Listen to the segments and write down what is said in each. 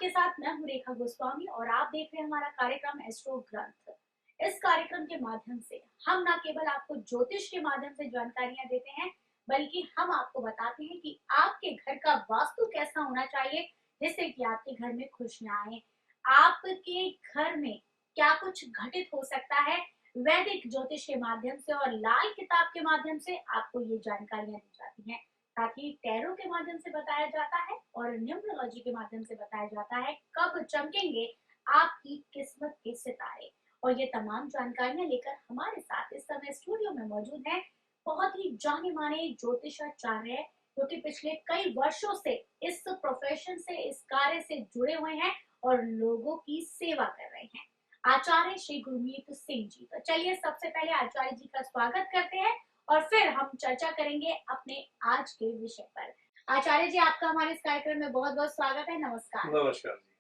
आपके साथ मैं हूँ रेखा गोस्वामी और आप देख रहे हैं हमारा कार्यक्रम एस्ट्रो ग्रंथ। इस कार्यक्रम के माध्यम से हम न केवल आपको ज्योतिष के माध्यम से जानकारियां देते हैं, बल्कि हम आपको बताते हैं कि आपके घर का वास्तु कैसा होना चाहिए जिससे कि आपके घर में खुशियां आए। आपके घर में क्या कुछ घटित हो सकता है, वैदिक ज्योतिष के माध्यम से और लाल किताब के माध्यम से आपको ये जानकारियां दी जाती हैं। साथ ही टैरो के माध्यम से बताया जाता है और न्यूमरोलॉजी के माध्यम से बताया जाता है कब चमकेंगे आपकी किस्मत के सितारे। और ये तमाम जानकारियां लेकर हमारे साथ इस समय स्टूडियो में मौजूद है बहुत ही जाने माने ज्योतिषाचार्य जो कि पिछले कई वर्षों से इस प्रोफेशन से, इस कार्य से जुड़े हुए हैं और लोगों की सेवा कर रहे हैं, आचार्य श्री गुरमीत सिंह जी। तो चलिए सबसे पहले आचार्य जी का स्वागत करते हैं और फिर हम चर्चा करेंगे अपने आज के विषय पर। आचार्य जी, आपका हमारे इस कार्यक्रम में बहुत बहुत स्वागत है। नमस्कार। नमस्कार जी।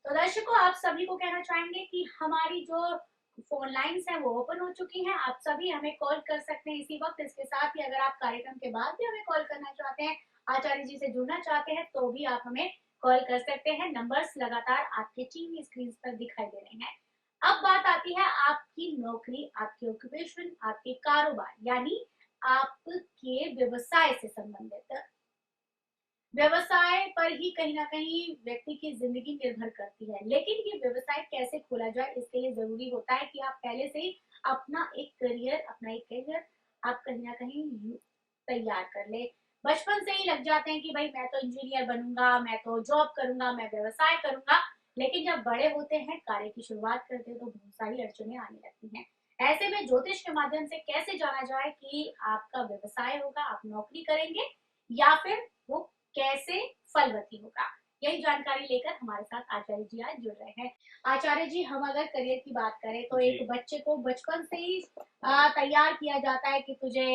तो दर्शकों, आप सभी को कहना चाहेंगे कि हमारी जो फोन लाइंस हैं वो ओपन हो चुकी हैं, आप सभी हमें कॉल कर सकते हैं इसी वक्त। इसके साथ ही अगर आप कार्यक्रम के बाद भी हमें कॉल करना चाहते हैं, आचार्य जी से जुड़ना चाहते हैं, तो भी आप हमें कॉल कर सकते हैं। नंबर्स लगातार आपके टीवी स्क्रीन पर दिखाई दे रहे हैं। अब बात आती है आपकी नौकरी, आपकी ऑक्यूपेशन, आपके कारोबार यानी आपके व्यवसाय से संबंधित। व्यवसाय पर ही कहीं ना कहीं व्यक्ति की जिंदगी निर्भर करती है, लेकिन ये व्यवसाय कैसे खोला जाए इसके लिए जरूरी होता है कि आप पहले से ही अपना एक करियर आप कहीं ना कहीं तैयार कर ले। बचपन से ही लग जाते हैं कि भाई मैं तो इंजीनियर बनूंगा, मैं तो जॉब करूंगा, मैं व्यवसाय करूंगा, लेकिन जब बड़े होते हैं, कार्य की शुरुआत करते हैं, तो बहुत सारी अड़चने आने लगती हैं। ऐसे में ज्योतिष के माध्यम से कैसे जाना जाए कि आपका व्यवसाय होगा, आप नौकरी करेंगे या फिर वो कैसे फलवती होगा, यही जानकारी लेकर हमारे साथ आचार्य जी आज जुड़ रहे हैं। आचार्य जी, हम अगर करियर की बात करें तो जी। एक बच्चे को बचपन से ही तैयार किया जाता है कि तुझे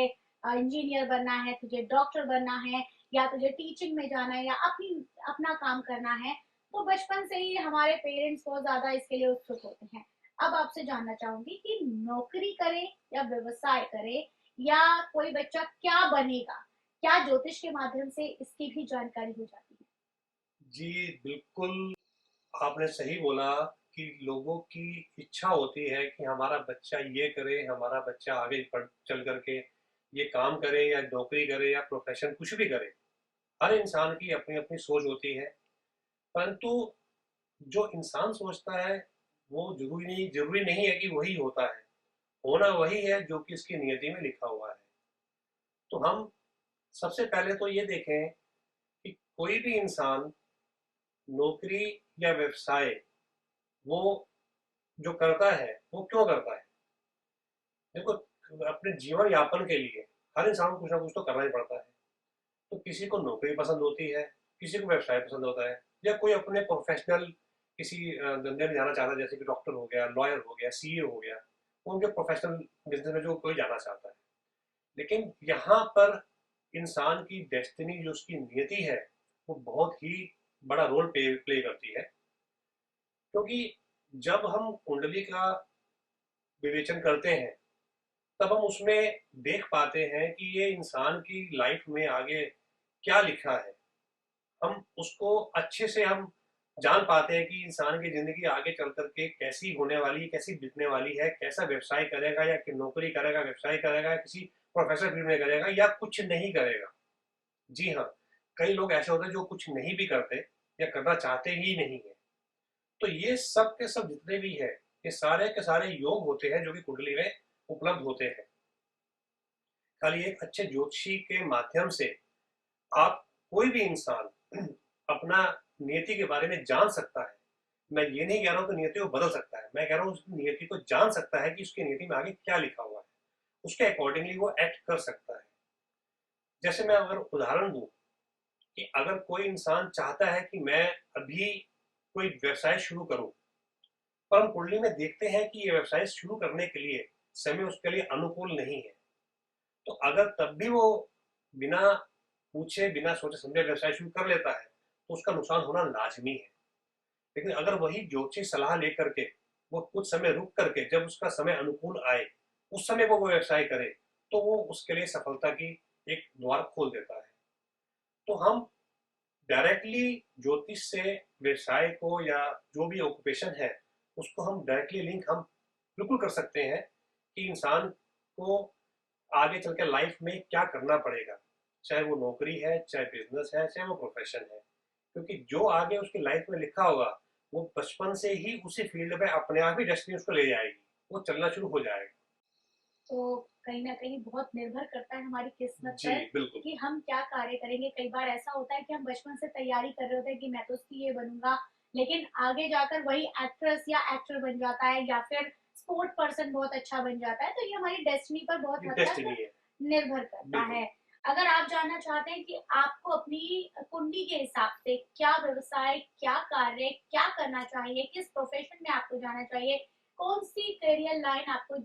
इंजीनियर बनना है, तुझे डॉक्टर बनना है, या तुझे टीचिंग में जाना है, या अपना काम करना है। तो बचपन से ही हमारे पेरेंट्स बहुत ज्यादा इसके लिए उत्सुक होते हैं। अब आपसे जानना चाहूंगी कि नौकरी करे या व्यवसाय करे या कोई बच्चा क्या बनेगा, क्या ज्योतिष के माध्यम से इसकी भी जानकारी हो जाती है? जी, बिल्कुल आपने सही बोला कि लोगों की इच्छा होती है कि हमारा बच्चा ये करे, हमारा बच्चा आगे पढ़ चल करके ये काम करे या नौकरी करे या प्रोफेशन कुछ भी करे। हर इंसान की अपनी-अपनी सोच होती है, परंतु जो इंसान सोचता है वो ज़रूरी नहीं है कि वही होता है। होना वही है जो कि इसकी नियति में लिखा हुआ है। तो हम सबसे पहले तो ये देखें कि कोई भी इंसान नौकरी या व्यवसाय वो जो करता है वो क्यों करता है। देखो, अपने जीवन यापन के लिए हर इंसान को कुछ ना कुछ तो करना ही पड़ता है। तो किसी को नौकरी पसंद होती है, किसी को व्यवसाय पसंद होता है, या कोई अपने प्रोफेशनल किसी धंधे में जाना चाहता है, जैसे कि डॉक्टर हो गया, लॉयर हो गया, सीए हो गया, वो उनके प्रोफेशनल बिजनेस में जो कोई जाना चाहता है। लेकिन यहाँ पर इंसान की डेस्टिनी, जो उसकी नियति है, वो बहुत ही बड़ा रोल प्ले करती है। क्योंकि जब हम कुंडली का विवेचन करते हैं तब हम उसमें देख पाते हैं कि ये इंसान की लाइफ में आगे क्या लिखा है। हम उसको अच्छे से हम जान पाते हैं कि इंसान की जिंदगी आगे चल करके कैसी होने वाली है, कैसी बिकने वाली है, कैसा व्यवसाय करेगा, या कि नौकरी करेगा, व्यवसाय करेगा, या किसी प्रोफेसर फील्ड में करेगा, या कुछ नहीं करेगा। जी हाँ, कई लोग ऐसे होते हैं जो कुछ नहीं भी करते या करना चाहते ही नहीं है। तो ये सब के सब जितने भी है, ये सारे के सारे योग होते हैं जो कि कुंडली में उपलब्ध होते हैं। खाली एक अच्छे ज्योतिषी के माध्यम से आप, कोई भी इंसान अपना नियति के बारे में जान सकता है। मैं ये नहीं कह रहा हूं कि नियति को बदल सकता है, मैं कह रहा हूं उसकी नियति को जान सकता है कि उसकी नियति में आगे क्या लिखा हुआ है, उसके अकॉर्डिंगली वो एक्ट कर सकता है। जैसे मैं अगर उदाहरण दूं कि अगर कोई इंसान चाहता है कि मैं अभी कोई व्यवसाय शुरू करूं, पर हम कुंडली में देखते हैं कि ये व्यवसाय शुरू करने के लिए समय उसके लिए अनुकूल नहीं है, तो अगर तब भी वो बिना पूछे बिना सोचे समझे व्यवसाय शुरू कर लेता है तो उसका नुकसान होना लाजमी है। लेकिन अगर वही ज्योतिषी सलाह लेकर के वो कुछ समय रुक करके जब उसका समय अनुकूल आए उस समय वो व्यवसाय करे, तो वो उसके लिए सफलता की एक द्वार खोल देता है। तो हम डायरेक्टली ज्योतिष से व्यवसाय को या जो भी ऑक्यूपेशन है उसको हम डायरेक्टली लिंक हम बिल्कुल कर सकते हैं कि इंसान को आगे चल के लाइफ में क्या करना पड़ेगा, चाहे वो नौकरी है, चाहे बिजनेस है, चाहे वो प्रोफेशन है। क्योंकि जो आगे उसकी लाइफ में लिखा होगा वो बचपन से ही उसी फील्ड में अपने आप ही डेस्टिनी उसको ले जाएगी, वो चलना शुरू हो जाएगा। तो कहीं ना कहीं बहुत निर्भर करता है हमारी किस्मत जी पर बिल्कुल। कि हम क्या कार्य करेंगे। कई बार ऐसा होता है कि हम बचपन से तैयारी कर रहे होते हैं कि मैं तो ये बनूंगा, लेकिन आगे जाकर वही एक्ट्रेस या एक्टर बन जाता है या फिर स्पोर्ट पर्सन बहुत अच्छा बन जाता है। तो ये हमारी डेस्टिनी पर बहुत हद डेस्टिनी तक है। निर्भर करता बिल्कुल। है। अगर आप जानना चाहते हैं कि आपको अपनी कुंडली के हिसाब से क्या व्यवसाय, क्या कार्य, क्या करना चाहिए, किस प्रोफेशन में आपको जाना चाहिए, कौन सी करियर लाइन आपको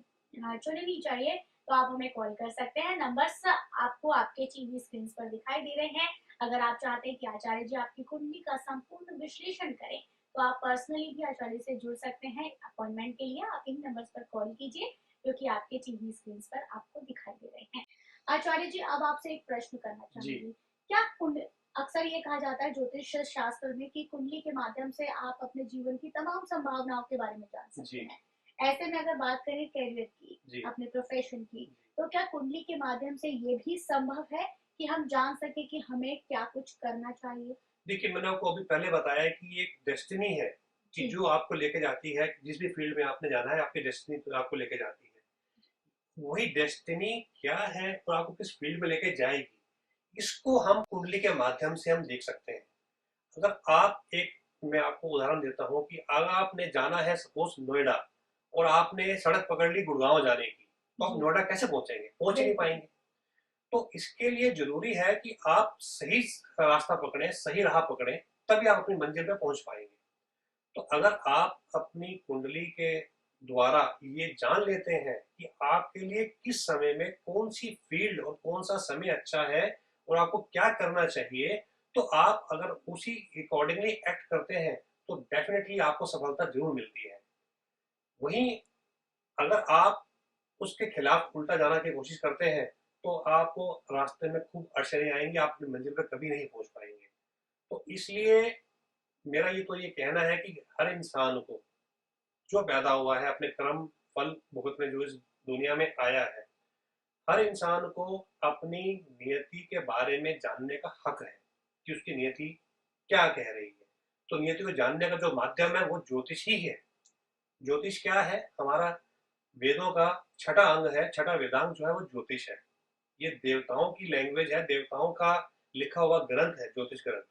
चुननी चाहिए, तो आप हमें कॉल कर सकते हैं। नंबर्स आपको आपके टीवी स्क्रीन पर दिखाई दे रहे हैं। अगर आप चाहते हैं कि आचार्य जी आपकी कुंडली का संपूर्ण विश्लेषण करें, तो आप पर्सनली भी आचार्य से जुड़ सकते हैं। अपॉइंटमेंट के लिए आप इन नंबर्स पर कॉल कीजिए जो कि आपके टीवी स्क्रीन पर आपको दिखाई दे रहे हैं। आचार्य जी, अब आपसे एक प्रश्न करना जी। चाहूंगी। क्या कुंड अक्सर ये कहा जाता है ज्योतिष शास्त्र में कि कुंडली के माध्यम से आप अपने जीवन की तमाम संभावनाओं के बारे में जान सकते जी। हैं। ऐसे में अगर बात करें करियर की, जी। अपने प्रोफेशन की, जी। तो क्या कुंडली के माध्यम से ये भी संभव है कि हम जान सके कि हमें क्या कुछ करना चाहिए? देखिए, मैंने आपको अभी पहले बताया कि ये एक डेस्टिनी है कि जी। जो आपको लेके जाती है, जिस भी फील्ड में आपने जाना है आपकी डेस्टिनी तो आपको लेके जाती है। वही डेस्टिनी क्या है और आपको किस फील्ड में लेके जाएगी, इसको हम कुंडली के माध्यम से हम देख सकते हैं। अगर आप एक, मैं आपको उदाहरण देता हूँ कि अगर आपने जाना है सपोज नोएडा और आपने सड़क पकड़ ली गुड़गांव जाने की, तो आप जी नोएडा कैसे पहुंचेंगे? पहुंच ही नहीं बिल्कुल। पाएंगे। तो इसके लिए जरूरी है कि आप सही रास्ता पकड़े, सही राह पकड़े, तभी आप अपनी मंजिल पे पहुंच पाएंगे। तो अगर आप अपनी कुंडली के द्वारा ये जान लेते हैं कि आपके लिए किस समय में कौन सी फील्ड और कौन सा समय अच्छा है और आपको क्या करना चाहिए, तो आप अगर उसी अकॉर्डिंगली एक्ट करते हैं तो डेफिनेटली आपको सफलता जरूर मिलती है। वहीं अगर आप उसके खिलाफ उल्टा जाना की कोशिश करते हैं तो आपको रास्ते में खूब अड़चने आएंगी, आप अपनी मंजिल पर कभी नहीं पहुंच पाएंगे। तो इसलिए मेरा ये तो ये कहना है कि हर इंसान को जो पैदा हुआ है अपने कर्म फल भुगतने जो इस दुनिया में आया है, हर इंसान को अपनी नियति के बारे में जानने का हक है कि उसकी नियति क्या कह रही है। तो नियति को जानने का जो माध्यम है वो ज्योतिष ही है। ज्योतिष क्या है? हमारा वेदों का छठा अंग है, छठा वेदांग जो है वो ज्योतिष है। ये देवताओं की लैंग्वेज है, देवताओं का लिखा हुआ ग्रंथ है ज्योतिष ग्रंथ।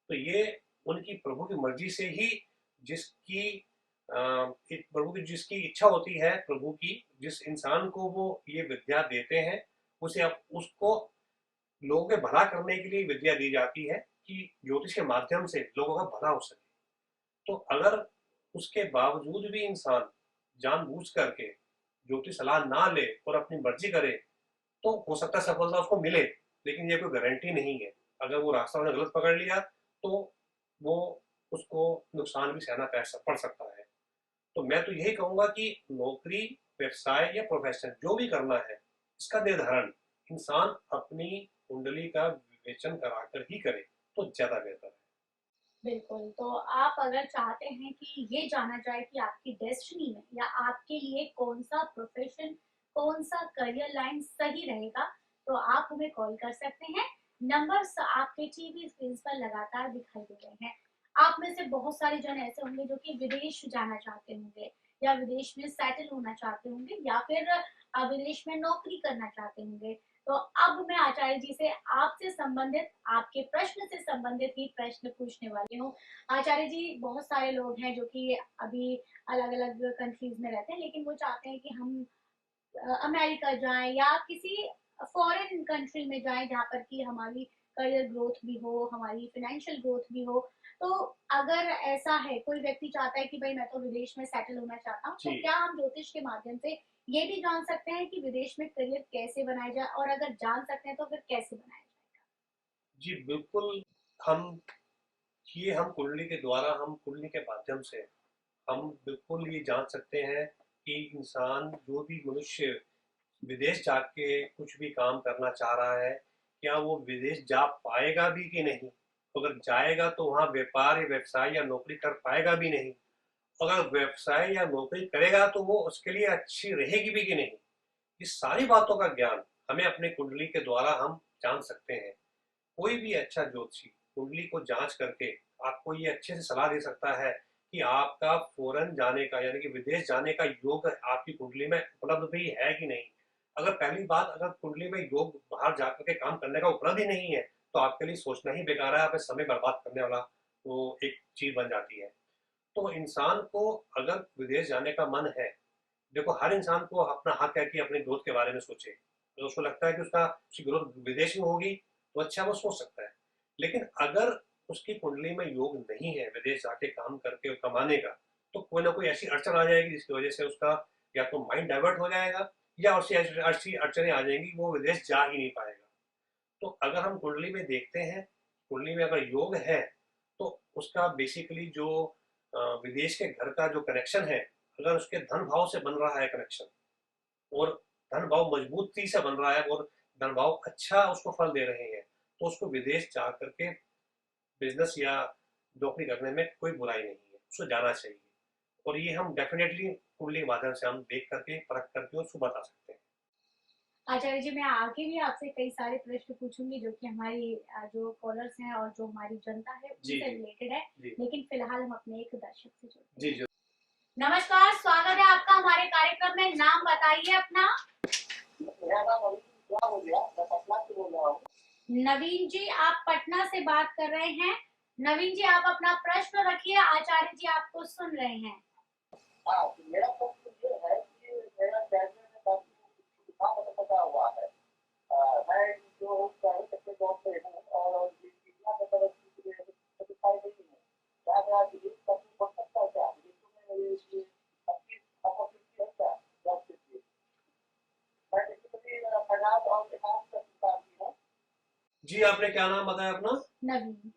तो ये उनकी प्रभु की मर्जी से ही जिसकी प्रभु की जिसकी इच्छा होती है, प्रभु की जिस इंसान को वो ये विद्या देते हैं, उसे अब उसको लोगों के भला करने के लिए विद्या दी जाती है कि ज्योतिष के माध्यम से लोगों का भला हो सके। तो अगर उसके बावजूद भी इंसान जानबूझ करके ज्योतिष सलाह ना ले और अपनी मर्जी करे, तो हो सकता है सफलता उसको मिले, लेकिन ये कोई गारंटी नहीं है। अगर वो रास्ता उसने गलत पकड़ लिया तो वो उसको नुकसान भी सहना पड़ सकता है। तो मैं तो यही कहूंगा कि नौकरी, व्यवसाय या प्रोफेशन जो भी करना है, इसका निर्धारण इंसान अपनी कुंडली का विवेचन कराकर ही करे तो ज्यादा बेहतर है। बिल्कुल। तो आप अगर चाहते हैं कि ये जाना जाए कि आपकी डेस्टिनी में या आपके लिए कौन सा प्रोफेशन, कौन सा करियर लाइन सही रहेगा, तो आप हमें कॉल कर सकते हैं। नंबर्स आपके टीवी स्क्रीन पर लगातार दिखाई दे रहे हैं। आप में से बहुत सारे जन ऐसे होंगे जो कि विदेश जाना चाहते होंगे या विदेश में सेटल होना चाहते होंगे या फिर विदेश में नौकरी करना चाहते होंगे। तो अब मैं आचार्य जी से आपसे संबंधित, आपके प्रश्न से संबंधित ही प्रश्न पूछने वाली हूँ। आचार्य जी, बहुत सारे लोग हैं जो कि अभी अलग अलग कंट्रीज में रहते हैं, लेकिन वो चाहते हैं कि हम अमेरिका जाएं या किसी फॉरेन कंट्री में जाएं जहाँ पर कि हमारी करियर ग्रोथ भी हो, हमारी फाइनेंशियल ग्रोथ भी हो। तो अगर ऐसा है, कोई व्यक्ति चाहता है कि भाई मैं तो विदेश में सेटल होना चाहता हूँ, तो जी। क्या हम ज्योतिष के माध्यम से ये भी जान सकते हैं कि विदेश में करियर कैसे बनाया जाए, और अगर जान सकते हैं तो फिर कैसे बनाया जी बिल्कुल। हम हम कुंडली के द्वारा, हम कुंडली के माध्यम से हम बिल्कुल ये जान सकते हैं कि इंसान, जो भी मनुष्य विदेश जाके कुछ भी काम करना चाह रहा है, क्या वो विदेश जा पाएगा भी कि नहीं, अगर जाएगा तो वहाँ व्यापार या व्यवसाय या नौकरी कर पाएगा भी नहीं। अगर व्यवसाय या नौकरी करेगा तो वो उसके लिए अच्छी रहेगी भी कि नहीं। इस सारी बातों का ज्ञान हमें अपने कुंडली के द्वारा हम जान सकते हैं। कोई भी अच्छा ज्योतिषी कुंडली को जांच करके आपको ये अच्छे से सलाह दे सकता है कि आपका फॉरेन जाने का यानी कि विदेश जाने का योग आपकी कुंडली में उपलब्ध भी है कि नहीं। अगर पहली बात, अगर कुंडली में योग बाहर जाकर के काम करने का उपलब्ध ही नहीं है तो आपके लिए सोचना ही बेकार है, आप समय बर्बाद करने वाला वो एक चीज बन जाती है। तो इंसान को अगर विदेश जाने का मन है, देखो हर इंसान को अपना हक है कि अपनी ग्रोथ के बारे में सोचे। तो उसको लगता है कि उसकी ग्रोथ विदेश में होगी तो अच्छा वो सोच सकता है। लेकिन अगर उसकी कुंडली में योग नहीं है विदेश जाके काम करके कमाने का, तो कोई ना कोई ऐसी अड़चन आ जाएगी जिसकी वजह से उसका या तो माइंड डाइवर्ट हो जाएगा या उसकी ऐसी अड़चने आ जाएंगी वो विदेश जा ही नहीं पाएगा। तो अगर हम कुंडली में देखते हैं, कुंडली में अगर योग है तो उसका बेसिकली जो विदेश के घर का जो कनेक्शन है, अगर उसके धन भाव से बन रहा है कनेक्शन और धन भाव मजबूती से बन रहा है और धन भाव अच्छा उसको फल दे रहे हैं, तो उसको विदेश जा करके बिजनेस या नौकरी करने में कोई बुराई नहीं है, उसको जाना चाहिए। और ये हम डेफिनेटली कुंडली के माध्यम से हम देख करके परख करके उसको बता सकते हैं। आचार्य जी, मैं आगे भी आपसे कई सारे प्रश्न पूछूंगी जो कि हमारी जो कॉलर्स हैं और जो हमारी जनता है जी उनसे जी रिलेटेड है। जी लेकिन फिलहाल हम अपने एक दर्शक से जुड़ते जी हैं। जी। नमस्कार, स्वागत है आपका हमारे कार्यक्रम में। नाम बताइए अपना। मेरा नाम अभी क्या हो गया, मैं पटना से बोल रहा हूँ। नवीन जी, आप पटना से बात कर रहे हैं। नवीन जी, आप अपना प्रश्न रखिए, आचार्य जी आपको सुन रहे हैं। हाँ, तो मेरा प्रश्न ये है कि मेरा कैरियर में काफी पता हुआ है। मैं जो प्राइवेट सेक्टर जॉब पे हूँ और जिला की तरफ से सेटिस्फाई नहीं हूँ। क्या मेरा विदेश का बढ़ सकता है? क्या विदेशों में मेरे लिए अच्छी अपॉर्चुनिटी है क्या जॉब के लिए? मैं बेसिकली फाइनेंस और अकाउंट का सिद्धांत हूँ। जी आपने क्या नाम बताया अपना? नवीन।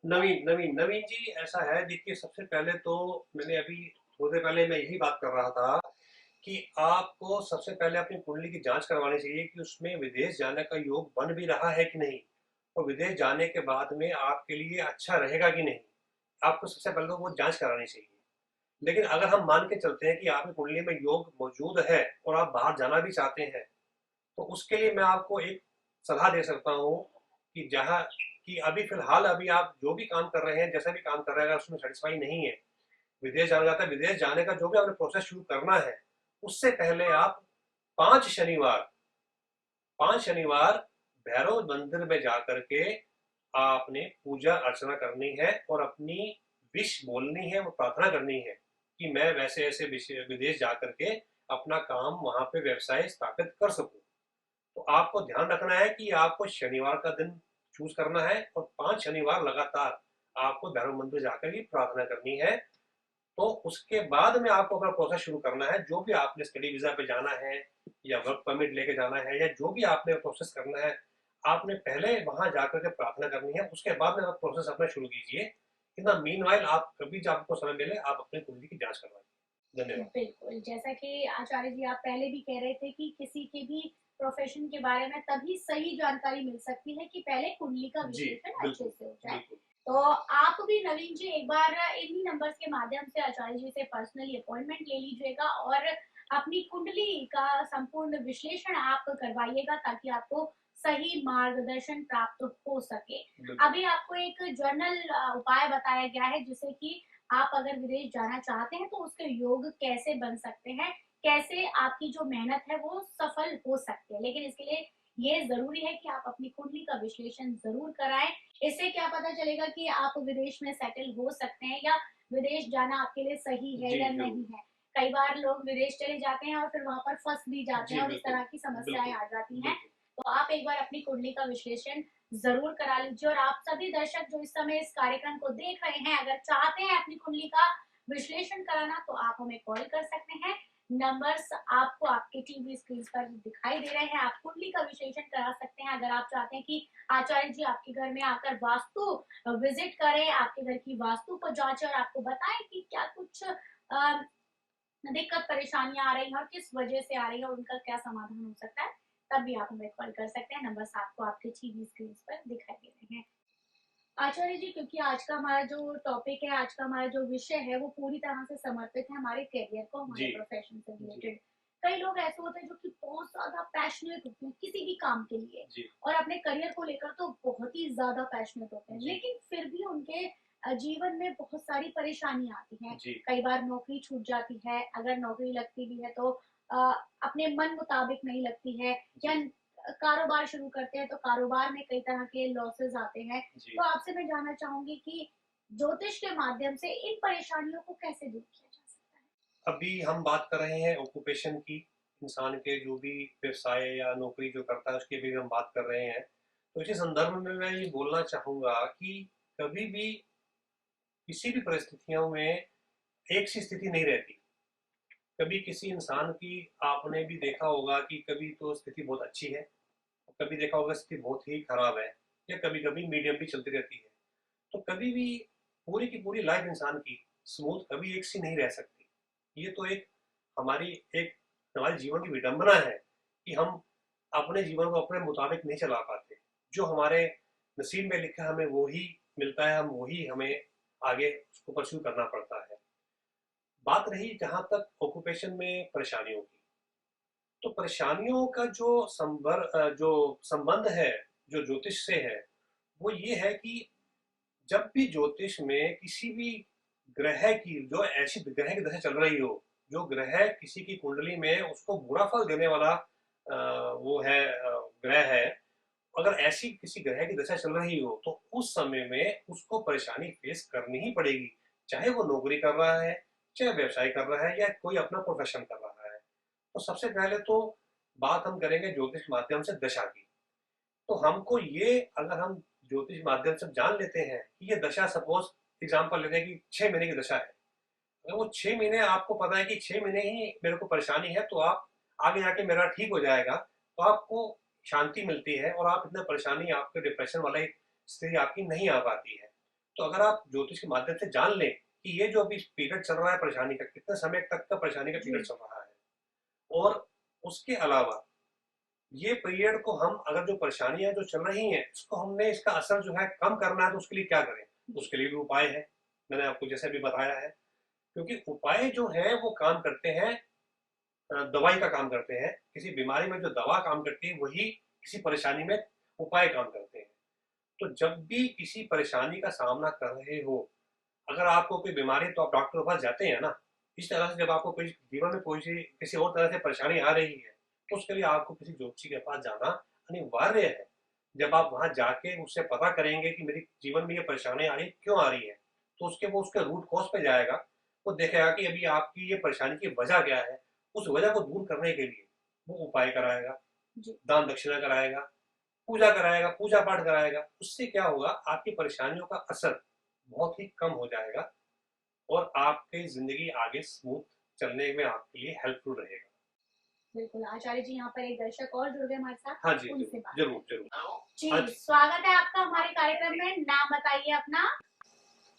नवीन नवीन नवीन जी, ऐसा है देखिए, सबसे पहले तो मैंने अभी थोड़ी देर पहले मैं यही बात कर रहा था कि आपको सबसे पहले अपनी कुंडली की जांच करवानी चाहिए कि उसमें विदेश जाने का योग बन भी रहा है कि नहीं, और विदेश जाने के बाद में आपके लिए अच्छा रहेगा कि नहीं। आपको सबसे पहले तो वो जांच करानी चाहिए। लेकिन अगर हम मान के चलते हैं कि आपकी कुंडली में योग मौजूद है और आप बाहर जाना भी चाहते हैं, तो उसके लिए मैं आपको एक सलाह दे सकता हूँ कि जहाँ कि अभी फिलहाल अभी आप जो भी काम कर रहे हैं, जैसा भी काम कर रहे हैं, अगर उसमें सेटिस्फाई नहीं है, विदेश जाना चाहता है, विदेश जाने का जो भी आपने प्रोसेस शुरू करना है, उससे पहले आप 5 शनिवार 5 शनिवार भैरव मंदिर में जाकर के आपने पूजा अर्चना करनी है और अपनी विश बोलनी है, वो प्रार्थना करनी है कि मैं वैसे ऐसे विदेश जाकर के अपना काम वहां पे व्यवसाय स्थापित कर सकूं। तो आपको ध्यान रखना है कि आपको शनिवार का दिन चूज करना है और 5 शनिवार लगातार आपको भैरव मंदिर जाकर ही प्रार्थना करनी है। तो उसके बाद में आपको अपना प्रोसेस शुरू करना है, जो भी आपने स्टडी वीजा पे जाना है या वर्क परमिट लेके जाना है या जो भी आपने प्रोसेस करना है, आपने पहले वहां जाकर के प्रार्थना करनी है, उसके बाद में आप प्रोसेस अपना शुरू कीजिए। इन द मीन वाइल आप कभी जब आपको समय मिले आप अपनी कुंडली की जांच करवाइए। धन्यवाद। बिल्कुल, जैसा कि आचार्य जी आप पहले भी कह रहे थे कि किसी के भी प्रोफेशन के बारे में तभी सही जानकारी मिल सकती है कि पहले कुंडली का जी विश्लेषण अच्छे बिल्कुल से हो जाए। बिल्कुल। तो आप भी नवीन जी एक बार इन्हीं नंबर्स के माध्यम से आचार्य जी से पर्सनली अपॉइंटमेंट ले लीजिएगा और अपनी कुंडली का संपूर्ण विश्लेषण आप करवाइएगा ताकि आपको सही मार्गदर्शन प्राप्त हो सके। बिल्कुल अभी आपको एक जर्नल उपाय बताया गया है जिससे कि आप अगर विदेश जाना चाहते हैं तो उसके योग कैसे बन सकते हैं, कैसे आपकी जो मेहनत है वो सफल हो सकती है। लेकिन इसके लिए ये जरूरी है कि आप अपनी कुंडली का विश्लेषण जरूर कराएं। इससे क्या पता चलेगा कि आप विदेश में सेटल हो सकते हैं या विदेश जाना आपके लिए सही है जी या जरूर। नहीं है। कई बार लोग विदेश चले जाते हैं और फिर वहां पर फंस भी जाते जी हैं और इस बिल्कुल तरह की समस्याएं बिल्कुल आ जाती हैं। बिल्कुल। तो आप एक बार अपनी कुंडली का विश्लेषण जरूर करा लीजिए। और आप सभी दर्शक जो इस समय इस कार्यक्रम को देख रहे हैं, अगर चाहते हैं अपनी कुंडली का विश्लेषण कराना तो आप हमें कॉल कर सकते हैं। नंबर्स आपको आपके टीवी स्क्रीन पर दिखाई दे रहे हैं। आप कुंडली का विश्लेषण करा सकते हैं। अगर आप चाहते हैं कि आचार्य जी आपके घर में आकर वास्तु विजिट करें, आपके घर की वास्तु को जांचें और आपको बताएं कि क्या कुछ दिक्कत परेशानियां आ रही हैं और किस वजह से आ रही है और उनका क्या समाधान हो सकता है, तब भी आप हमें कॉल कर सकते हैं। नंबर्स आपको आपके टीवी स्क्रीन पर दिखाई दे रहे हैं। आचार्य जी, क्योंकि आज का हमारा जो टॉपिक है, आज का हमारा जो विषय है, वो पूरी तरह से समर्पित है हमारे करियर को, हमारे जी प्रोफेशन से जी रिलेटेड। कई लोग ऐसे होते हैं जो कि बहुत ज्यादा पैशनेट होते हैं किसी भी काम के लिए, जी और अपने करियर को लेकर तो बहुत ही ज्यादा पैशनेट होते हैं, जी लेकिन फिर भी उनके जीवन में बहुत सारी परेशानियां आती हैं। जी कई बार नौकरी छूट जाती है, अगर नौकरी लगती भी है तो अ, अपने मन मुताबिक नहीं लगती है, या जी कारोबार शुरू करते हैं तो कारोबार में कई तरह के लॉसेस आते हैं। जी। तो आपसे मैं जानना चाहूंगी कि ज्योतिष के माध्यम से इन परेशानियों को कैसे दूर किया जा सकता है? अभी हम बात कर रहे हैं ऑक्यूपेशन की, इंसान के जो भी व्यवसाय या नौकरी जो करता है उसकी भी हम बात कर रहे हैं। तो इसी संदर्भ में मैं ये बोलना चाहूंगा कि कभी भी किसी भी परिस्थितियों में एक सी स्थिति नहीं रहती। कभी किसी इंसान की आपने भी देखा होगा कि कभी तो स्थिति बहुत अच्छी है, कभी देखा होगा स्थिति बहुत ही खराब है, या कभी कभी मीडियम भी चलती रहती है। तो कभी भी पूरी की पूरी लाइफ इंसान की स्मूथ कभी एक सी नहीं रह सकती। ये तो एक हमारी एक हमारे जीवन की विडंबना है कि हम अपने जीवन को अपने मुताबिक नहीं चला पाते। जो हमारे नसीब में लिखा है हमें वो ही मिलता है, हम वही हमें आगे उसको परस्यू करना पड़ता है। बात रही जहां तक ऑक्यूपेशन में परेशानियों की, तो परेशानियों का जो संबंध है जो ज्योतिष से है, वो ये है कि जब भी ज्योतिष में किसी भी ग्रह की जो ऐसी ग्रह की दशा चल रही हो, जो ग्रह किसी की कुंडली में उसको बुरा फल देने वाला वो है ग्रह है, अगर ऐसी किसी ग्रह की दशा चल रही हो तो उस समय में उसको परेशानी फेस करनी ही पड़ेगी। चाहे वो नौकरी कर रहा है, चाहे व्यवसाय कर रहा है, या कोई अपना प्रोफेशन कर रहा है। तो सबसे पहले तो बात हम करेंगे ज्योतिष माध्यम से दशा की। तो हमको ये, अगर हम ज्योतिष माध्यम से जान लेते हैं कि ये दशा, सपोज एग्जाम्पल लेते हैं कि 6 महीने की दशा है, अगर वो 6 महीने आपको पता है कि 6 महीने ही मेरे को परेशानी है, तो आप आगे जाके मेरा ठीक हो जाएगा, तो आपको शांति मिलती है और आप इतना परेशानी, आपके डिप्रेशन वाला स्थिति आपकी नहीं आ पाती है। तो अगर आप ज्योतिष के माध्यम से जान लें कि ये जो अभी पीरियड चल रहा है परेशानी का, कितने समय तक का परेशानी का पीरियड जी। चल रहा है, और उसके अलावा ये पीरियड को हम, अगर जो परेशानियां जो चल रही हैं इसको हमने, इसका असर जो है कम करना है, तो उसके लिए क्या करें? उसके लिए भी उपाय है, मैंने आपको जैसे अभी बताया है। क्योंकि उपाय जो है वो काम करते हैं, दवाई का काम करते हैं। किसी बीमारी में जो दवा काम करती है वही किसी परेशानी में उपाय काम करते हैं। तो जब भी किसी परेशानी का सामना कर रहे हो, अगर आपको कोई बीमारी है तो आप डॉक्टर के पास जाते हैं ना। इस तरह से जब आपको कोई जीवन में कोई किसी और तरह से परेशानी आ रही है, तो उसके लिए आपको किसी ज्योतिषी के पास जाना अनिवार्य है। जब आप वहां जाके उससे पता करेंगे कि मेरी जीवन में ये परेशानी आ रही है, क्यों आ रही है, तो वो उसके रूट कॉज पे जाएगा। वो देखेगा कि अभी आपकी ये परेशानी की वजह क्या है। उस वजह को दूर करने के लिए वो उपाय कराएगा, जी। दान दक्षिणा कराएगा, पूजा कराएगा, पूजा पाठ कराएगा। उससे क्या होगा, आपकी परेशानियों का असर बहुत ही कम हो जाएगा और आपकी जिंदगी आगे स्मूथ चलने में आपके लिए हेल्पफुल रहेगा। बिल्कुल आचार्य जी, यहाँ पर एक दर्शक और जुड़ गए हमारे साथ, हाँ जी, उनसे बात जरूर करते जरूर। हेलो, हैं। हाँ जी, जी। स्वागत है आपका हमारे कार्यक्रम में। नाम बताइए अपना।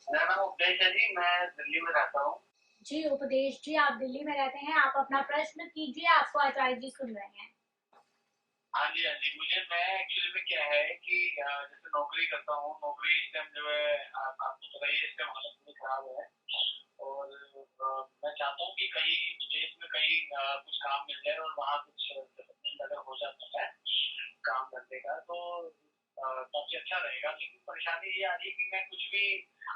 मेरा नाम उपदेश है जी, मैं दिल्ली में रहता हूँ। जी उपदेश जी, आप दिल्ली में रहते हैं, आप अपना प्रश्न कीजिए, आपको आचार्य जी सुन रहे हैं। हाँ जी, हाँ जी, मैं एक्चुअली में क्या है कि जैसे नौकरी करता हूँ, नौकरी इस टाइम जो है आपको पता ही है, इस टाइम हालत थोड़ी खराब है। और मैं चाहता हूँ कि कहीं विदेश में कहीं कुछ काम मिल जाए और वहाँ कुछ डेवलपमेंट अगर हो जाता है काम धंधे का, तो काफी अच्छा रहेगा। लेकिन परेशानी ये आ रही है कि मैं कुछ भी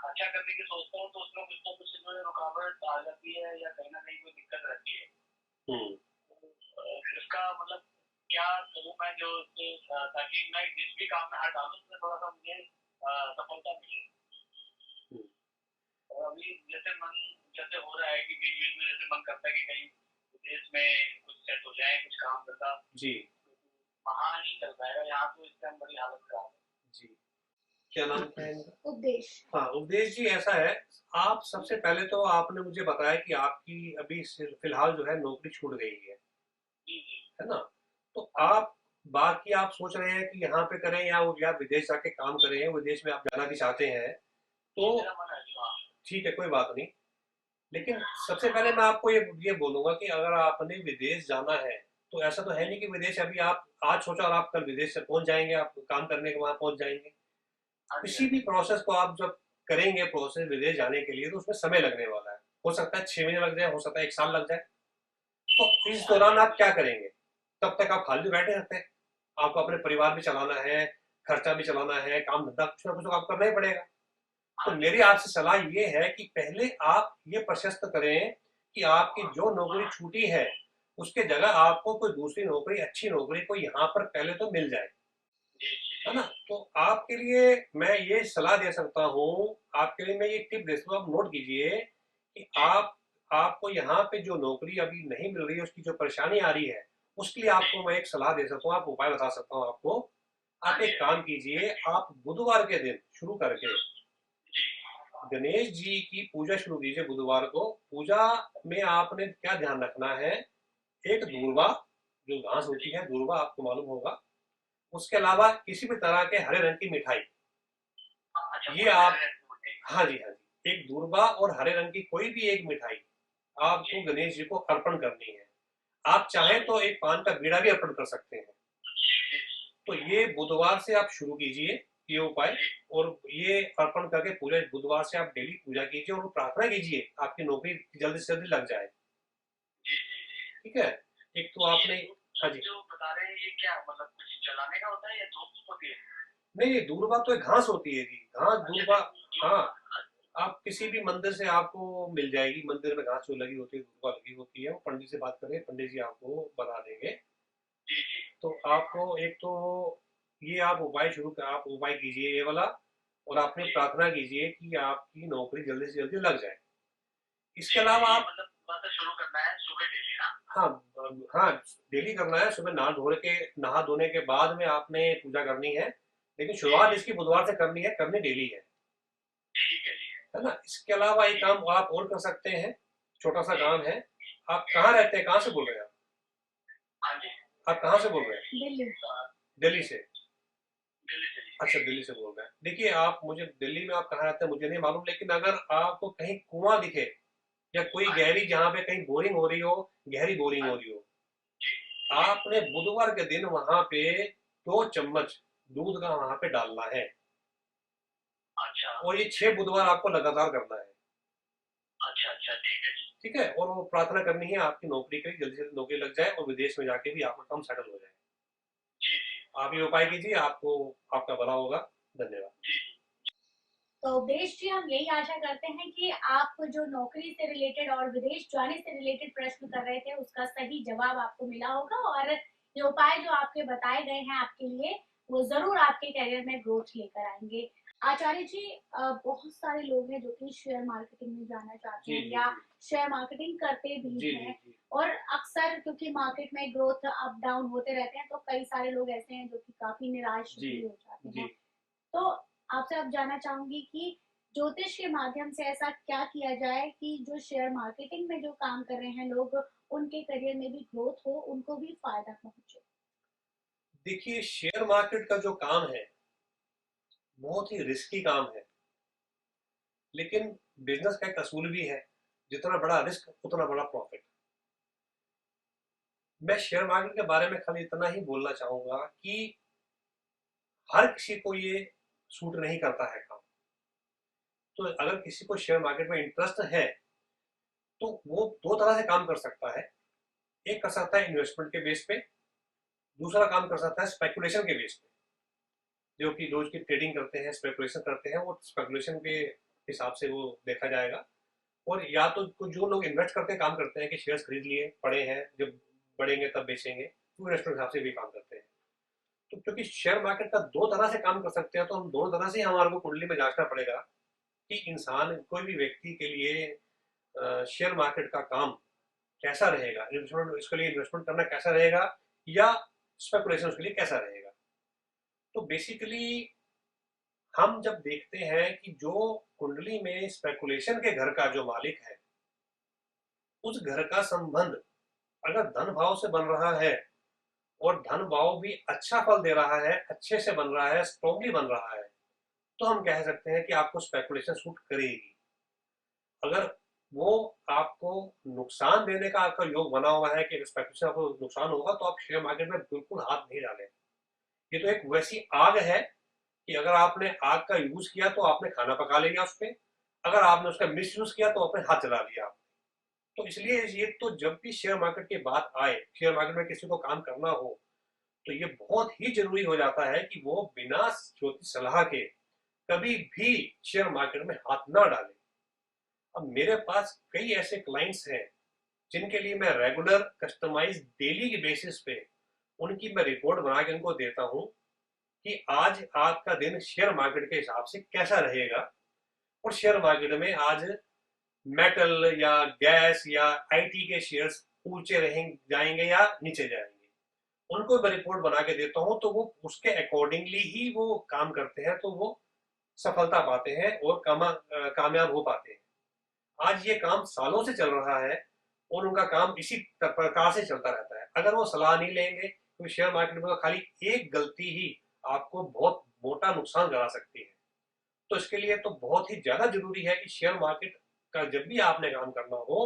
अच्छा करने की सोचता हूँ तो उसमें कुछ ना कुछ जो है रुकावट आ जाती है, या कहीं ना कहीं कोई दिक्कत रहती है। हम्म। इसका मतलब क्या करूँ मैं, जो ताकि मैं जिस भी काम में हाथ डालूं उसमें थोड़ा सा मुझे सफलता मिले। हम्म। और अभी जैसे हो रहा है कि बीच बीच में जैसे मन करता है कि कहीं विदेश में कुछ सेट हो जाए, कुछ काम धंधा। जी वहाँ नहीं चल पाएगा, यहाँ तो इस टाइम बड़ी हालत खराब है। जी। क्या नाम है इनका? उपदेश। हाँ, उपदेश जी, ऐसा है, आप सबसे पहले तो आपने मुझे बताया कि आपकी अभी फिलहाल जो है नौकरी छूट गई जी जी। है ना? तो आप बाकी आप सोच रहे हैं कि यहाँ पे करें या विदेश जाके काम करें, विदेश में आप जाना भी चाहते हैं, जी, तो मेरा मन है जी, हाँ। ठीक है, कोई बात नहीं। लेकिन सबसे पहले मैं आपको ये बोलूंगा कि अगर आपने विदेश जाना है, तो ऐसा तो है नहीं कि विदेश अभी आप आज सोचा और आप कल विदेश से पहुंच जाएंगे, आप काम करने के वहां पहुंच जाएंगे। हाँ जी, किसी भी प्रोसेस को आप जब करेंगे, प्रोसेस विदेश जाने के लिए, तो उसमें समय लगने वाला है। हो सकता है 6 महीने लग जाए, हो सकता है 1 साल लग जाए। तो इस दौरान आप क्या करेंगे? तब तक आप खाली बैठे रहते हैं। आपको अपने परिवार भी चलाना है, खर्चा भी चलाना है, काम धंधा कुछ ना कुछ तो आप करना ही पड़ेगा। तो हाँ जी, मेरी आपसे सलाह ये है कि पहले आप ये प्रशस्त करें कि आपकी जो नौकरी छूटी है, उसके जगह आपको कोई दूसरी नौकरी, अच्छी नौकरी कोई यहाँ पर पहले तो मिल जाए, जी, जी, है जी, ना? तो आपके लिए मैं ये सलाह दे सकता हूँ, आपके लिए मैं ये टिप दे सकता हूँ, आप नोट कीजिए कि आपको यहाँ पे जो नौकरी अभी नहीं मिल रही है, उसकी जो परेशानी आ रही है, उसके लिए आपको मैं एक सलाह दे सकता हूँ, आप उपाय बता सकता हूँ आपको। हाँ आप जी, एक काम कीजिए, आप बुधवार के दिन शुरू करके जी, गणेश जी की पूजा शुरू कीजिए बुधवार को। पूजा में आपने क्या ध्यान रखना है, एक दूर्वा, जो घास होती है दूर्वा, आपको मालूम होगा। उसके अलावा किसी भी तरह के हरे रंग की मिठाई, अच्छा ये कोई भी आप, हरे रंग की मिठाई, हाँ जी हाँ जी, एक दूर्वा और हरे रंग की कोई भी एक मिठाई जी, आपको गणेश जी को अर्पण करनी है। आप चाहें तो एक पान का बीड़ा भी अर्पण कर सकते हैं। जी, तो ये बुधवार से आप शुरू कीजिए ये उपाय, जी, और ये अर्पण करके पूजा बुधवार से आप डेली पूजा कीजिए और प्रार्थना कीजिए आपकी नौकरी जल्दी से जल्दी लग जाए। जी, जी, जी। ठीक है? एक तो ये आपने, हाँ धूप जी, जो बता रहे हैं ये क्या मतलब कुछ जलाने का होता है या धूप होती है? नहीं ये दूर्वा तो एक घास होती है जी, घास अच्छा दूर्वा। हाँ, दूर आप किसी भी मंदिर से आपको मिल जाएगी, मंदिर में घास जो लगी होती है, दूर्वा लगी होती है, वो पंडित से बात करें, पंडित जी आपको बता देंगे। जी, जी, तो आपको एक तो ये आप उपाय आप उपाय कीजिए ये वाला, और आपने जी, प्रार्थना कीजिए कि आपकी नौकरी जल्दी से जल्दी लग जाए। इसके जी, जी, अलावा ये आप, मतलब शुरू करना है सुबह डेली ना? हाँ हाँ, डेली करना है, सुबह नहा धोने के बाद में आपने पूजा करनी है, लेकिन जी, शुरुआत जी, इसकी बुधवार से करनी है, करनी डेली ठीक है, जी, है ना? इसके अलावा एक जी, काम आप और कर सकते हैं, छोटा सा जी, काम है। आप कहाँ रहते हैं, कहाँ से बोल रहे हैं हाँ जी, आप कहाँ से बोल रहे हैं? दिल्ली। दिल्ली से? दिल्ली से जी, अच्छा, दिल्ली से बोल रहे हैं। देखिए, आप, मुझे दिल्ली में आप कहाँ रहते हैं मुझे नहीं मालूम, लेकिन अगर आपको कहीं कुआं दिखे या कोई हाँ जी, गहरी, जहाँ पे कहीं बोरिंग हो रही हो, गहरी बोरिंग हाँ हो रही हो, जी, आपने बुधवार के दिन वहां पे 2 चम्मच दूध का वहां पे डालना है, अच्छा, और ये 6 बुधवार आपको लगातार करना है। अच्छा, अच्छा, ठीक है जी, ठीक है? और वो प्रार्थना करनी है आपकी नौकरी के लिए जल्दी से जल्दी नौकरी लग जाए और विदेश में जाके भी आपका काम सेटल हो जाए। जी, जी, आप ये उपाय कीजिए, आपको, आपका भला होगा। धन्यवाद। जी, तो बेश जी, हम यही आशा करते हैं कि आप जो नौकरी से रिलेटेड और विदेश जाने से रिलेटेड प्रश्न कर रहे थे, उसका सही जवाब आपको मिला होगा, और ये उपाय जो आपके बताए गए हैं आपके लिए, वो ज़रूर आपके करियर में ग्रोथ लेकर आएँगे। आचार्य जी, बहुत सारे लोग हैं जो कि शेयर मार्केटिंग में जाना चाहते जी हैं जी या जी शेयर मार्केटिंग करते भी जी जी हैं, जी और अक्सर क्योंकि मार्केट में ग्रोथ अप डाउन होते रहते हैं, तो कई सारे लोग ऐसे हैं जो कि काफ़ी निराश जी भी हो जाते जी। हैं। तो आपसे अब जानना चाहूंगी कि ज्योतिष के माध्यम से ऐसा क्या किया जाए कि जो शेयर मार्केटिंग में जो काम कर रहे हैं लोग, उनके करियर में भी ग्रोथ हो, उनको भी फायदा पहुंचे। देखिए, शेयर मार्केट का जो काम है, बहुत ही रिस्की काम है, लेकिन बिजनेस का एक असूल भी है, जितना बड़ा रिस्क उतना बड़ा प्रॉफिट। मैं शेयर मार्केट के बारे में खाली इतना ही बोलना चाहूंगा कि हर किसी को ये सूट नहीं करता है काम। तो अगर किसी को शेयर मार्केट में इंटरेस्ट है, तो वो 2 तरह से काम कर सकता है। एक कर सकता है इन्वेस्टमेंट के बेस पे, दूसरा काम कर सकता है स्पेकुलेशन के बेस पे। जो कि रोज की ट्रेडिंग करते हैं, स्पेकुलेशन करते हैं, वो स्पेकुलेशन के हिसाब से वो देखा जाएगा। और या तो जो लोग इन्वेस्ट करते हैं, काम करते हैं कि शेयर्स खरीद लिए पड़े हैं, जब बढ़ेंगे तब बेचेंगे, तो इन्वेस्टमेंट के हिसाब से भी काम करते हैं। तो क्योंकि शेयर मार्केट का 2 तरह से काम कर सकते हैं, तो हम दोनों तरह से हमारे को कुंडली में जांचना पड़ेगा कि इंसान, कोई भी व्यक्ति के लिए शेयर मार्केट का काम कैसा रहेगा, इन्वेस्टमेंट, इसके लिए इन्वेस्टमेंट करना कैसा रहेगा, या स्पेकुलेशन उसके लिए कैसा रहेगा। तो बेसिकली हम जब देखते हैं कि जो कुंडली में स्पेकुलेशन के घर का जो मालिक है, उस घर का संबंध अगर धन भाव से बन रहा है, और धन भाव भी अच्छा फल दे रहा है, अच्छे से बन रहा है, स्ट्रॉन्गली बन रहा है, तो हम कह सकते हैं कि आपको स्पेकुलेशन सूट करेगी। अगर वो आपको नुकसान देने का आपका योग बना हुआ है कि स्पेकुलेशन आपको नुकसान होगा, तो आप शेयर मार्केट में बिल्कुल हाथ नहीं डालें। ये तो एक वैसी आग है कि अगर आपने आग का यूज किया तो आपने खाना पका लिया उस पे, अगर आपने उसका मिस यूज किया तो आपने हाथ जला लिया। तो इसलिए ये तो जब भी शेयर मार्केट की बात आए, शेयर मार्केट में किसी को काम करना हो, तो ये बहुत ही जरूरी हो जाता है कि वो बिना ज्योतिष सलाह के कभी भी शेयर मार्केट में हाथ ना डाले। अब मेरे पास कई ऐसे क्लाइंट्स हैं जिनके लिए मैं रेगुलर कस्टमाइज डेली के बेसिस पे उनकी मैं रिपोर्ट बना के उनको देता हूँ कि आज आपका दिन शेयर मार्केट के हिसाब से कैसा रहेगा, और शेयर मार्केट में आज मेटल या गैस या आईटी के शेयर्स ऊंचे रहेंगे जाएंगे या नीचे जाएंगे, उनको मैं रिपोर्ट बना के देता हूँ। तो वो उसके अकॉर्डिंगली ही वो काम करते हैं, तो वो सफलता पाते हैं और कामयाब हो पाते हैं। आज ये काम सालों से चल रहा है और उनका काम इसी प्रकार से चलता रहता है। अगर वो सलाह नहीं लेंगे तो शेयर मार्केट में खाली एक गलती ही आपको बहुत मोटा नुकसान करा सकती है। तो इसके लिए तो बहुत ही ज्यादा जरूरी है कि शेयर मार्केट का जब भी आपने काम करना हो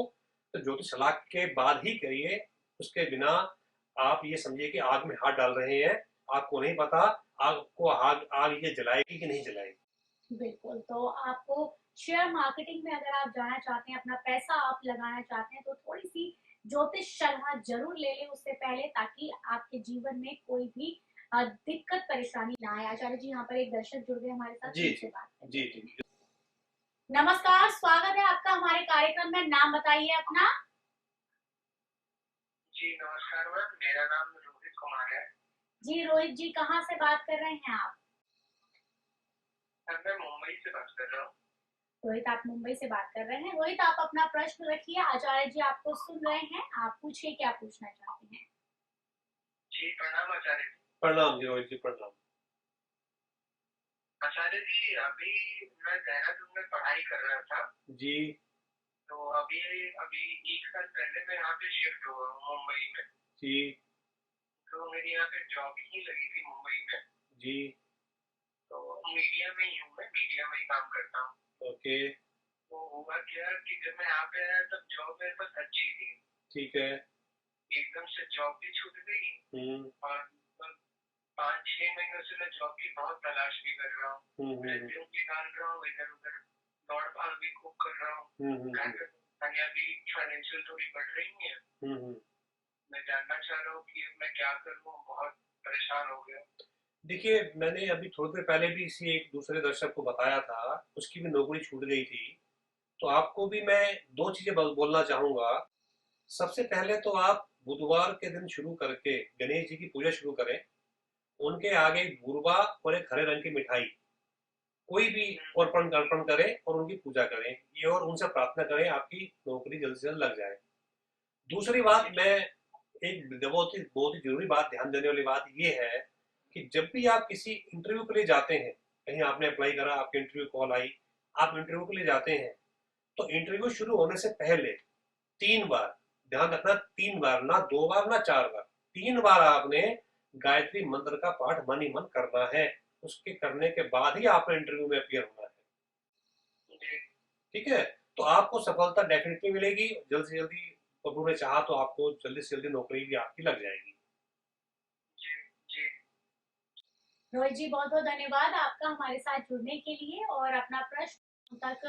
तो ज्योतिष सलाह के बाद ही करिए। उसके बिना आप ये समझिए कि आग में हाथ डाल रहे हैं, आपको नहीं पता आग आग ये जलाएगी कि नहीं जलाएगी। बिल्कुल। तो आपको शेयर मार्केटिंग में अगर आप जाना चाहते हैं, अपना पैसा आप लगाना चाहते हैं, तो थोड़ी सी ज्योतिष सलाह जरूर ले लें उससे पहले, ताकि आपके जीवन में कोई भी दिक्कत परेशानी ना आए। आचार्य जी, यहाँ पर एक दर्शक जुड़ गए हमारे साथ, जी उनसे बात करते जी हैं। जी। नमस्कार, स्वागत है आपका हमारे कार्यक्रम में। नाम बताइए अपना। जी नमस्कार मैम, मेरा नाम रोहित कुमार है। जी रोहित जी, कहाँ से बात कर रहे हैं आप? सर मैं मुंबई से बात कर रहा हूँ। रोहित, आप मुंबई से बात कर रहे हैं। रोहित, आप अपना प्रश्न रखिए, आचार्य जी आपको सुन रहे हैं, आप पूछिए क्या पूछना चाहते हैं। जी प्रणाम आचार्य जी। प्रणाम जी रोहित जी, प्रणाम। आचार्य जी, अभी मैं देहरादून में पढ़ाई कर रहा था। जी तो अभी अभी एक साल पहले मैं यहाँ पे शिफ्ट हुआ हूँ मुंबई में। जी तो मेरी यहाँ पे जॉब ही लगी थी मुंबई में। जी। तो मीडिया में ही हूँ, मैं मीडिया में ही काम करता हूँ। ओके। तो हुआ क्या कि जब मैं यहाँ पे आया तब जॉब मेरे पास अच्छी थी। ठीक है। एकदम से जॉब भी छूट गई। और 5-6 महीनों से मैं जॉब की बहुत तलाश भी कर रहा हूँ, रेज्यूम भी डाल रहा हूँ, इधर उधर दौड़ भाग भी खूब कर रहा हूँ। घर पे परेशानियां भी फाइनेंशियल थोड़ी बढ़ रही हैं। मैं जानना चाह रहा हूँ कि मैं क्या करूँ, बहुत परेशान हो गया। देखिए, मैंने अभी थोड़ी देर पहले भी इसी एक दूसरे दर्शक को बताया था, उसकी भी नौकरी छूट गई थी। तो आपको भी मैं दो चीजें बोलना चाहूंगा। सबसे पहले तो आप बुधवार के दिन शुरू करके गणेश जी की पूजा शुरू करें। उनके आगे गुरबा और एक हरे रंग की मिठाई कोई भी अर्पण अर्पण करें और उनकी पूजा करें, ये और उनसे प्रार्थना करें आपकी नौकरी जल्द से जल्द लग जाए। दूसरी बात, मैं एक बहुत ही जरूरी बात ध्यान देने वाली बात ये है कि जब भी आप किसी इंटरव्यू के लिए जाते हैं, कहीं आपने अप्लाई करा, आपके इंटरव्यू कॉल आई, आप इंटरव्यू के लिए जाते हैं, तो इंटरव्यू शुरू होने से पहले 3 बार, ध्यान रखना 3 बार, ना 2 बार ना 4 बार, 3 बार आपने गायत्री मंत्र का पाठ मन ही मन करना है। उसके करने के बाद ही आपने इंटरव्यू में अपियर होना है। ठीक है? तो आपको सफलता डेफिनेटली मिलेगी। जल्द से जल्दी प्रभु ने चाहा तो आपको जल्दी से जल्दी नौकरी भी आपकी लग जाएगी। रोहित जी, बहुत बहुत धन्यवाद आपका हमारे साथ जुड़ने के लिए और अपना प्रश्न तक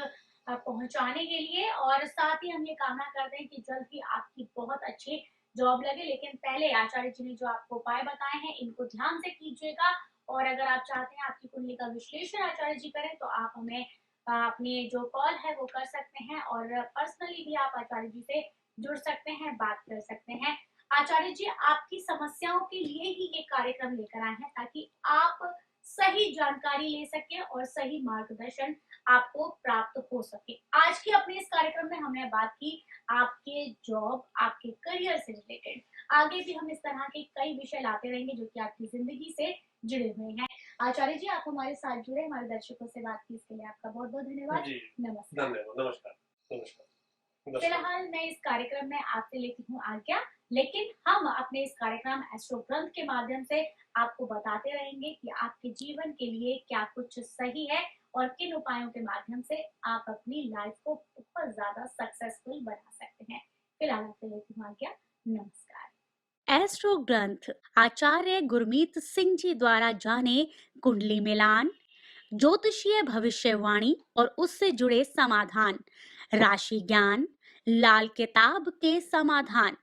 पहुंचाने के लिए। और साथ ही हम ये कामना करते हैं कि जल्द ही आपकी बहुत अच्छी जॉब लगे। लेकिन पहले आचार्य जी ने जो आपको उपाय बताए हैं, इनको ध्यान से कीजिएगा। और अगर आप चाहते हैं आपकी कुंडली का विश्लेषण आचार्य जी करें, तो आप हमें अपनी जो कॉल है वो कर सकते हैं, और पर्सनली भी आप आचार्य जी से जुड़ सकते हैं, बात कर सकते हैं। आचार्य जी आपकी समस्याओं के लिए ही ये कार्यक्रम लेकर आए हैं, ताकि आप सही जानकारी ले सके और सही मार्गदर्शन आपको प्राप्त हो सके। आज के अपने इस कार्यक्रम में हमने बात की आपके जॉब, आपके करियर से रिलेटेड। आगे भी हम इस तरह के कई विषय लाते रहेंगे जो कि आपकी जिंदगी से जुड़े हुए हैं। आचार्य जी, आप हमारे साथ जुड़े, हमारे दर्शकों से बात की, इसके लिए आपका बहुत बहुत धन्यवाद। नमस्कार। धन्यवाद। नमस्कार। नमस्कार। फिलहाल मैं इस कार्यक्रम में आपसे लेती हूँ आज्ञा, लेकिन हम अपने इस कार्यक्रम एस्ट्रो ग्रंथ के माध्यम से आपको बताते रहेंगे कि आपके जीवन के लिए क्या कुछ सही है और किन उपायों के माध्यम से आप अपनी लाइफ को बहुत ज्यादा सक्सेसफुल बना सकते हैं। फिलहाल आपसे लेती हूँ आज्ञा। नमस्कार। एस्ट्रो ग्रंथ आचार्य गुरमीत सिंह जी द्वारा जाने कुंडली मिलान, ज्योतिषीय भविष्यवाणी और उससे जुड़े समाधान, राशि ज्ञान, लाल किताब के समाधान,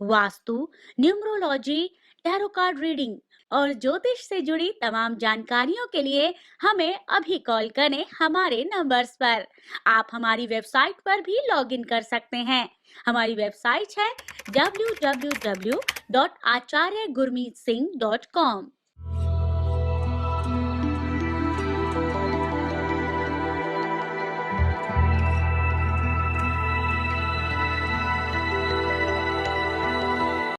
vastu, numerology, tarot card reading और ज्योतिष से जुड़ी तमाम जानकारियों के लिए हमें अभी कॉल करें हमारे नंबर्स पर। आप हमारी वेबसाइट पर भी लॉगिन कर सकते हैं। हमारी वेबसाइट है www.acharyagurmeetsingh.com।